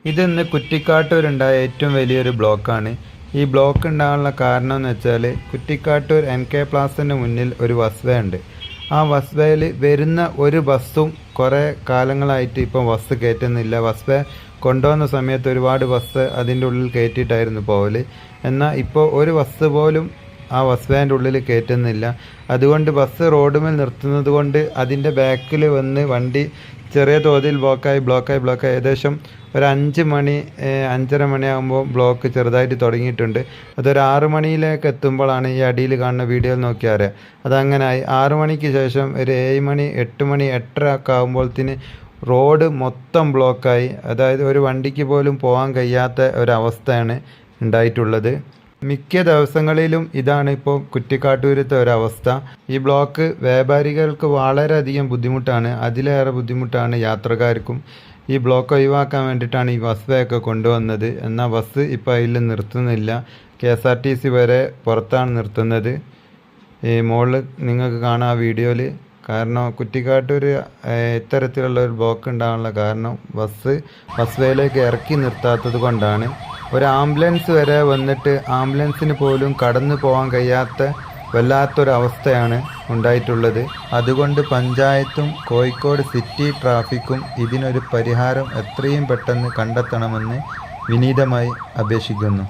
ഇതിന്ന് കുറ്റിക്കാട്ടൂരുണ്ടായ ഏറ്റവും വലിയൊരു ബ്ലോക്കാണ്. ഈ ബ്ലോക്ക് ഉണ്ടാകാനുള്ള കാരണം എന്ന് വെച്ചാൽ കുറ്റിക്കാട്ടൂർ NK പ്ലാസിൻ്റെ മുന്നിൽ ഒരു ബസ് ഉണ്ട്. ആ ബസ് വേയിൽ വരുന്ന ഒരു ബസ്സും കുറേ കാലങ്ങളായിട്ട് ഇപ്പം ബസ് കയറ്റുന്നില്ല. ബസ് വേ കൊണ്ടുവന്ന സമയത്ത് ഒരുപാട് ബസ് അതിൻ്റെ ഉള്ളിൽ കയറ്റിയിട്ടായിരുന്നു പോകൽ. എന്നാൽ ഇപ്പോൾ ഒരു ബസ് പോലും ആ ബസ് വേൻ്റെ ഉള്ളിൽ കയറ്റുന്നില്ല. അതുകൊണ്ട് ബസ് റോഡുമേൽ നിർത്തുന്നത് കൊണ്ട് അതിൻ്റെ ബാക്കിൽ വന്ന് വണ്ടി ചെറിയ തോതിൽ ബ്ലോക്കായി ഏകദേശം ഒരു 5 മണി 5:30 മണിയാകുമ്പോൾ ബ്ലോക്ക് ചെറുതായിട്ട് തുടങ്ങിയിട്ടുണ്ട്. അതൊരു 6 മണിയിലേക്ക് എത്തുമ്പോഴാണ് ഈ അടിയിൽ കാണുന്ന വീഡിയോയിൽ നോക്കിയാൽ അറിയാം. അതങ്ങനായി 6 മണിക്ക് ശേഷം ഒരു 7 മണി 8 മണി 8:30 ഒക്കെ ആകുമ്പോഴത്തേന് റോഡ് മൊത്തം ബ്ലോക്കായി. അതായത് ഒരു വണ്ടിക്ക് പോലും പോകാൻ കഴിയാത്ത ഒരവസ്ഥയാണ് ഉണ്ടായിട്ടുള്ളത്. മിക്ക ദിവസങ്ങളിലും ഇതാണ് ഇപ്പോൾ കുറ്റിക്കാട്ടൂരത്തെ ഒരവസ്ഥ. ഈ ബ്ലോക്ക് വ്യാപാരികൾക്ക് വളരെയധികം ബുദ്ധിമുട്ടാണ്. അതിലേറെ ബുദ്ധിമുട്ടാണ് യാത്രക്കാർക്കും. ഈ ബ്ലോക്ക് ഒഴിവാക്കാൻ വേണ്ടിയിട്ടാണ് ഈ ബസ് വേ ഒക്കെ കൊണ്ടുവന്നത്. എന്നാൽ ബസ് ഇപ്പോൾ അതിൽ നിർത്തുന്നില്ല. KSRTC വരെ പുറത്താണ് നിർത്തുന്നത്. ഈ മുകളിൽ നിങ്ങൾക്ക് കാണാം ആ വീഡിയോയിൽ. കാരണം കുറ്റിക്കാട്ടൂർ ഇത്തരത്തിലുള്ള ഒരു ബ്ലോക്ക് ഉണ്ടാകാനുള്ള കാരണം ബസ് വേയിലേക്ക് ഇറക്കി നിർത്താത്തത് കൊണ്ടാണ്. ഒരു ആംബുലൻസ് വരെ വന്നിട്ട് ആംബുലൻസിന് പോലും കടന്നു പോകാൻ കഴിയാത്ത വല്ലാത്തൊരവസ്ഥയാണ് ഉണ്ടായിട്ടുള്ളത്. അതുകൊണ്ട് പഞ്ചായത്തും കോഴിക്കോട് സിറ്റി ട്രാഫിക്കും ഇതിനൊരു പരിഹാരം എത്രയും പെട്ടെന്ന് കണ്ടെത്തണമെന്ന് വിനീതമായി അപേക്ഷിക്കുന്നു.